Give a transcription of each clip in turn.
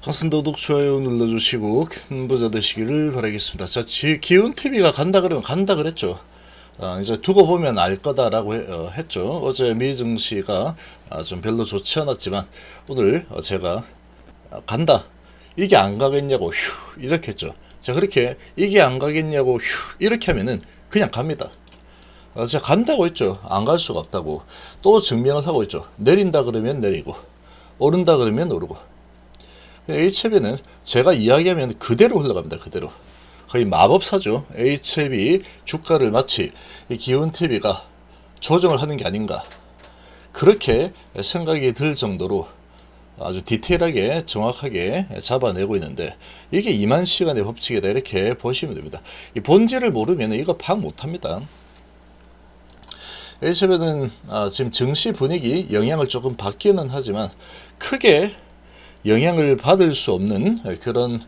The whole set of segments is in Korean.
하순 도둑 좋아요 눌러주시고 큰 부자 되시기를 바라겠습니다. 자, 기운TV가 간다 그러면 간다 그랬죠. 이제 두고 보면 알 거다라고 했죠. 어제 미증시가 좀 별로 좋지 않았지만 오늘 제가 간다, 이게 안 가겠냐고 휴 이렇게 했죠. 자, 그렇게 이게 안 가겠냐고 휴 이렇게 하면은 그냥 갑니다. 제가 간다고 했죠. 안 갈 수가 없다고 또 증명을 하고 있죠. 내린다 그러면 내리고 오른다 그러면 오르고. HB는 제가 이야기하면 그대로 흘러갑니다. 그대로. 거의 마법사죠. HB 주가를 마치 이 기운TV가 조정을 하는 게 아닌가, 그렇게 생각이 들 정도로 아주 디테일하게 정확하게 잡아내고 있는데, 이게 2만 시간의 법칙이다 이렇게 보시면 됩니다. 이 본질을 모르면 이거 파악 못합니다. HB는 지금 증시 분위기 영향을 조금 받기는 하지만 크게 영향을 받을 수 없는 그런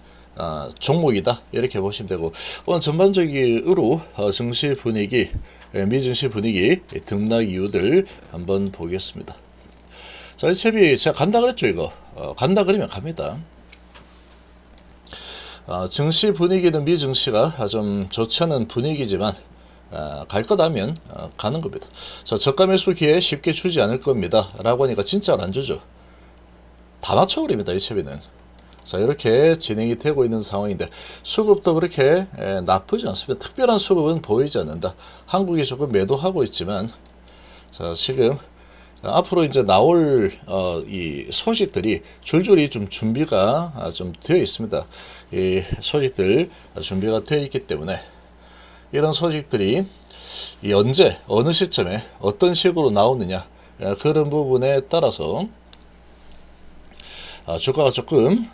종목이다 이렇게 보시면 되고, 오늘 전반적으로 증시 분위기, 미증시 분위기 등락 이유들 한번 보겠습니다. 자, 이 채비 제가 간다 그랬죠. 이거 간다 그러면 갑니다. 증시 분위기는 미증시가 좀 좋지 않은 분위기지만 갈 거다면 가는 겁니다. 자, 저가 매수 기회 쉽게 주지 않을 겁니다 라고 하니까 진짜 안 주죠. 다 맞춰버립니다. 이 채비는. 자, 이렇게 진행이 되고 있는 상황인데 수급도 그렇게 나쁘지 않습니다. 특별한 수급은 보이지 않는다. 한국이 조금 매도하고 있지만, 자, 지금 앞으로 이제 나올 이 소식들이 줄줄이 좀 준비가 좀 되어 있습니다. 이 소식들 준비가 되어 있기 때문에 이런 소식들이 언제 어느 시점에 어떤 식으로 나오느냐, 그런 부분에 따라서 주가가 조금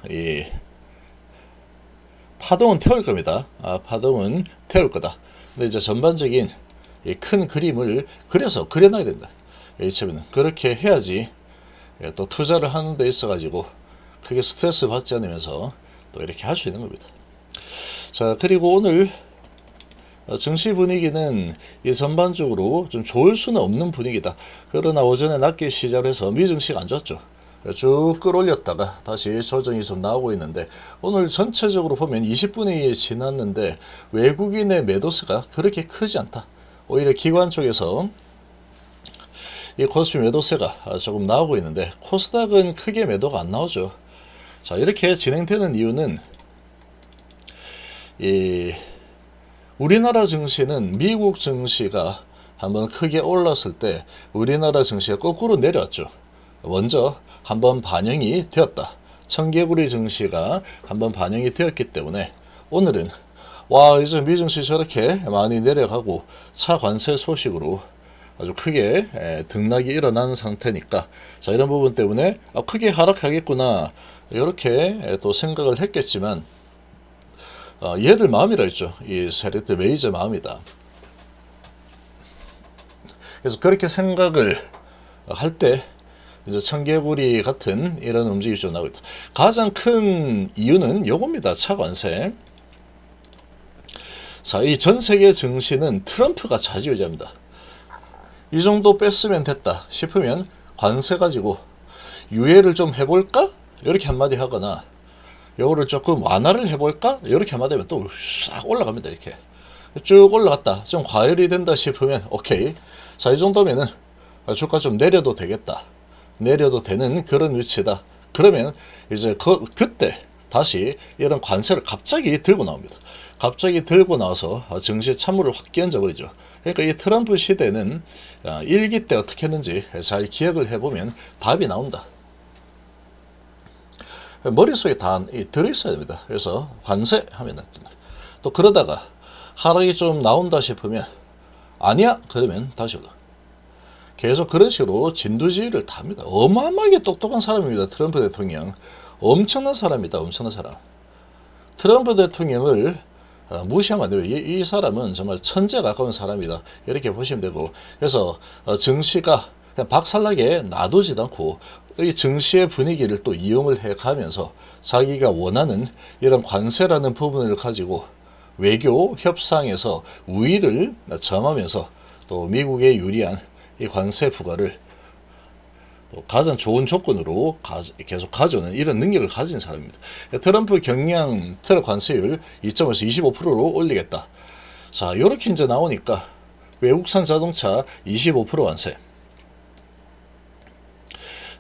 파동은 태울 겁니다. 파동은 태울 거다. 근데 이제 전반적인 큰 그림을 그려놔야 된다. HB는 그렇게 해야지 또 투자를 하는 데 있어 가지고 크게 스트레스 받지 않으면서 또 이렇게 할 수 있는 겁니다. 자, 그리고 오늘 증시 분위기는 전반적으로 좀 좋을 수는 없는 분위기다. 그러나 오전에 낮게 시작해서 미증시가 안 좋았죠. 쭉 끌어올렸다가 다시 조정이 좀 나오고 있는데, 오늘 전체적으로 보면 20분이 지났는데 외국인의 매도세가 그렇게 크지 않다. 오히려 기관 쪽에서 이 코스피 매도세가 조금 나오고 있는데 코스닥은 크게 매도가 안 나오죠. 자, 이렇게 진행되는 이유는 우리나라 증시는 미국 증시가 한번 크게 올랐을 때 우리나라 증시가 거꾸로 내려왔죠. 먼저 한번 반영이 되었다. 청개구리 증시가 한번 반영이 되었기 때문에 오늘은 와, 이제 미증시 저렇게 많이 내려가고 차관세 소식으로 아주 크게 등락이 일어나는 상태니까, 자, 이런 부분 때문에 크게 하락하겠구나 이렇게 또 생각을 했겠지만 얘들 마음이라 했죠. 이 세력들 메이저 마음이다. 그래서 그렇게 생각을 할 때 이제 청개구리 같은 이런 움직임이 좀 나오고 있다. 가장 큰 이유는 요겁니다. 차관세. 자, 이 전 세계 증시는 트럼프가 좌지우지합니다. 이 정도 뺐으면 됐다 싶으면 관세 가지고 유예를 좀 해볼까? 이렇게 한마디 하거나 요거를 조금 완화를 해볼까? 이렇게 한마디 하면 또 싹 올라갑니다. 이렇게 쭉 올라갔다. 좀 과열이 된다 싶으면 오케이. 자, 이 정도면은 주가 좀 내려도 되겠다. 내려도 되는 그런 위치다. 그러면 이제 그때 다시 이런 관세를 갑자기 들고 나옵니다. 갑자기 들고 나와서 증시 찬물을 확 끼얹어 버리죠. 그러니까 이 트럼프 시대는 1기 때 어떻게 했는지 잘 기억을 해보면 답이 나온다. 머릿속에 다 들어있어야 됩니다. 그래서 관세 하면은 또 그러다가 하락이 좀 나온다 싶으면 아니야 그러면 다시 오다. 계속 그런 식으로 진두지휘를 다 합니다. 어마어마하게 똑똑한 사람입니다. 트럼프 대통령. 엄청난 사람이다. 엄청난 사람. 트럼프 대통령을 무시하면 안 돼요. 이 사람은 정말 천재에 가까운 사람이다. 이렇게 보시면 되고, 그래서 증시가 그냥 박살나게 놔두지 않고 이 증시의 분위기를 또 이용을 해가면서 자기가 원하는 이런 관세라는 부분을 가지고 외교 협상에서 우위를 점하면서 또 미국에 유리한 이 관세 부과를 또 가장 좋은 조건으로 계속 가져오는 이런 능력을 가진 사람입니다. 트럼프 경량 트럭 관세율 2.5에서 25%로 올리겠다. 자, 요렇게 이제 나오니까 외국산 자동차 25% 완세.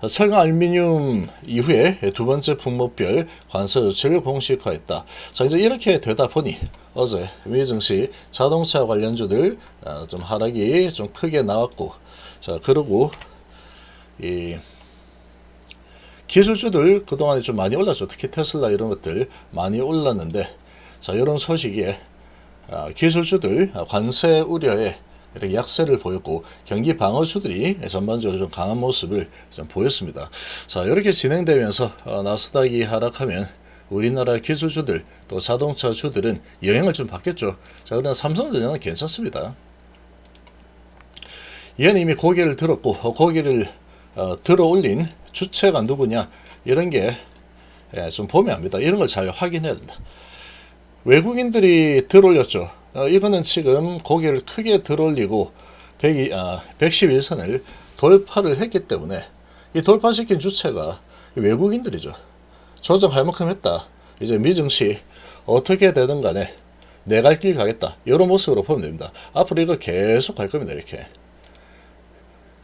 철강 알루미늄 이후에 두 번째 품목별 관세 조치를 공식화했다. 자, 이제 이렇게 되다 보니 어제 미 증시 자동차 관련주들 좀 하락이 좀 크게 나왔고, 자, 그리고 이 기술주들 그동안에 좀 많이 올랐죠. 특히 테슬라 이런 것들 많이 올랐는데, 자, 이런 소식에 기술주들 관세 우려에 이렇게 약세를 보였고, 경기 방어주들이 전반적으로 좀 강한 모습을 좀 보였습니다. 자, 이렇게 진행되면서 나스닥이 하락하면 우리나라 기술주들 또 자동차 주들은 영향을 좀 받겠죠. 자, 그러나 삼성전자는 괜찮습니다. 얘는 이미 고개를 들었고, 고개를 들어 올린 주체가 누구냐, 이런 게 좀 보면 압니다. 이런 걸 잘 확인해야 된다. 외국인들이 들어올렸죠. 이거는 지금 고개를 크게 들어올리고 111선을 돌파를 했기 때문에 이 돌파시킨 주체가 외국인들이죠. 조정할 만큼 했다. 이제 미증시 어떻게 되든 간에 내 갈 길 가겠다. 이런 모습으로 보면 됩니다. 앞으로 이거 계속 갈 겁니다. 이렇게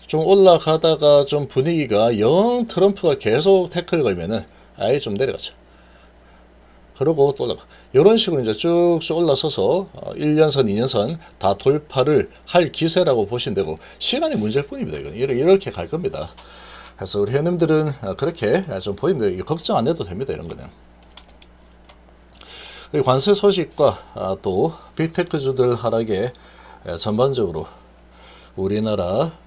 좀 올라가다가 좀 분위기가 영 트럼프가 계속 태클 걸면은 아예 좀 내려가죠. 그러고 또 올라가. 이런 식으로 이제 쭉쭉 올라서서 1년선, 2년선 다 돌파를 할 기세라고 보시면 되고, 시간이 문제일 뿐입니다. 이건 이렇게 갈 겁니다. 그래서 우리 회원님들은 그렇게 좀 보입니다. 걱정 안 해도 됩니다. 이런 거는. 관세 소식과 또 빅테크주들 하락에 전반적으로 우리나라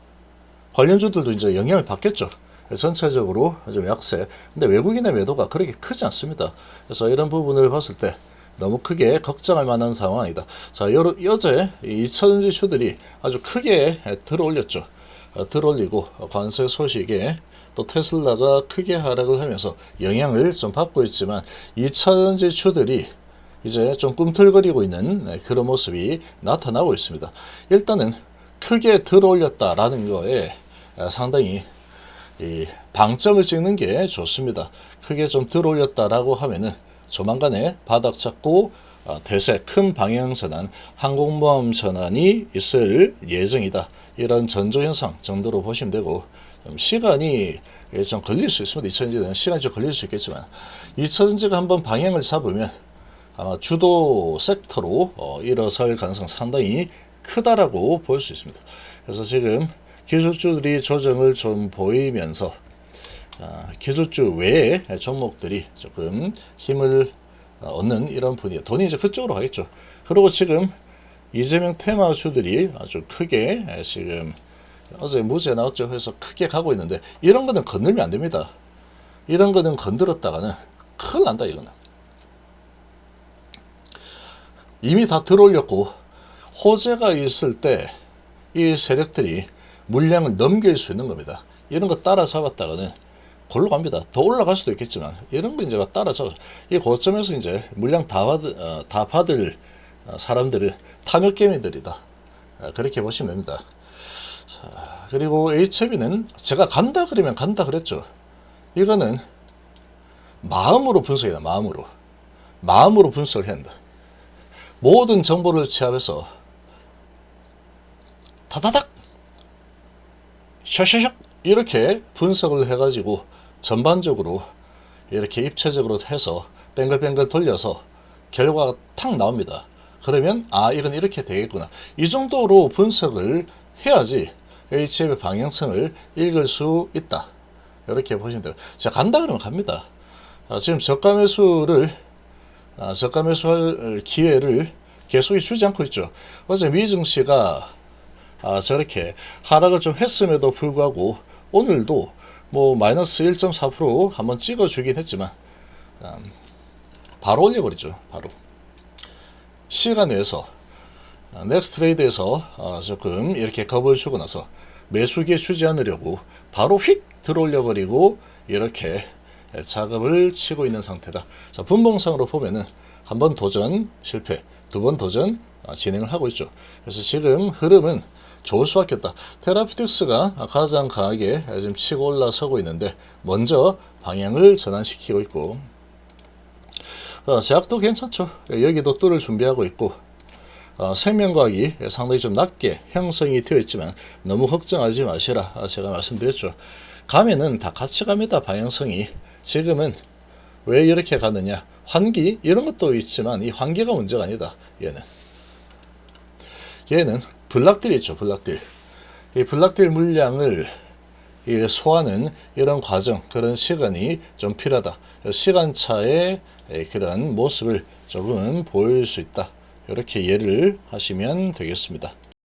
관련주들도 이제 영향을 받겠죠. 전체적으로 좀 약세. 근데 외국인의 매도가 그렇게 크지 않습니다. 그래서 이런 부분을 봤을 때 너무 크게 걱정할 만한 상황이다. 자, 어제 2차전지 슈들이 아주 크게 들어올렸죠. 들어올리고 관세 소식에 또 테슬라가 크게 하락을 하면서 영향을 좀 받고 있지만 2차전지 슈들이 이제 좀 꿈틀거리고 있는 그런 모습이 나타나고 있습니다. 일단은 크게 들어올렸다라는 거에 상당히 방점을 찍는 게 좋습니다. 크게 좀 들어올렸다라고 하면은 조만간에 바닥 잡고 대세 큰 방향 전환, 항공모함 전환이 있을 예정이다. 이런 전조현상 정도로 보시면 되고, 시간이 좀 걸릴 수 있습니다. 2차전지는 시간이 좀 걸릴 수 있겠지만 2차전지가 한번 방향을 잡으면 아마 주도 섹터로 일어설 가능성 상당히 크다라고 볼 수 있습니다. 그래서 지금 기술주들이 조정을 좀 보이면서 기술주 외의 종목들이 조금 힘을 얻는 이런 분위기, 돈이 이제 그쪽으로 가겠죠. 그리고 지금 이재명 테마주들이 아주 크게 지금 어제 무죄 나왔죠. 그래서 크게 가고 있는데 이런 거는 건들면 안 됩니다. 이런 거는 건드렸다가는 큰일 난다. 이거는 이미 다 들어올렸고, 호재가 있을 때 이 세력들이 물량을 넘길 수 있는 겁니다. 이런 거 따라잡았다가는 골로 갑니다. 더 올라갈 수도 있겠지만 이런 거 이제 따라잡아, 이 고점에서 이제 물량 다 받을 사람들은 탐욕개미들이다. 그렇게 보시면 됩니다. 자, 그리고 HB는 제가 간다 그러면 간다 그랬죠. 이거는 마음으로 분석이다. 마음으로 분석을 해야 한다. 모든 정보를 취합해서 다다닥 샤샤샥 이렇게 분석을 해가지고 전반적으로 이렇게 입체적으로 해서 뱅글뱅글 돌려서 결과가 탁 나옵니다. 그러면 이건 이렇게 되겠구나. 이 정도로 분석을 해야지 HF의 방향성을 읽을 수 있다. 이렇게 보시면 돼요. 자, 간다 그러면 갑니다. 지금 저가 매수할 기회를 계속 주지 않고 있죠. 어제 미증시가 저렇게 하락을 좀 했음에도 불구하고 오늘도 뭐 마이너스 1.4% 한번 찍어주긴 했지만 바로 올려버리죠. 바로 시간 내에서 넥스트레이드에서 조금 이렇게 겁을 주고 나서 매수기에 주지 않으려고 바로 휙 들어올려버리고 이렇게 작업을 치고 있는 상태다. 자, 분봉상으로 보면은 한 번 도전 실패, 두 번 도전 진행을 하고 있죠. 그래서 지금 흐름은 좋을 수밖에 없다. 테라피틱스가 가장 강하게 지금 치고 올라서고 있는데 먼저 방향을 전환시키고 있고, 제약도 괜찮죠. 여기도 뚫을 준비하고 있고, 생명과학이 상당히 좀 낮게 형성이 되어 있지만 너무 걱정하지 마시라 제가 말씀드렸죠. 가면은 다 같이 갑니다. 방향성이. 지금은 왜 이렇게 가느냐, 환기 이런 것도 있지만 이 환기가 문제가 아니다. 얘는 블락딜이 있죠. 블락딜. 이 블락딜 물량을 소화하는 이런 과정, 그런 시간이 좀 필요하다. 시간차의 그런 모습을 조금은 보일 수 있다. 이렇게 이해를 하시면 되겠습니다.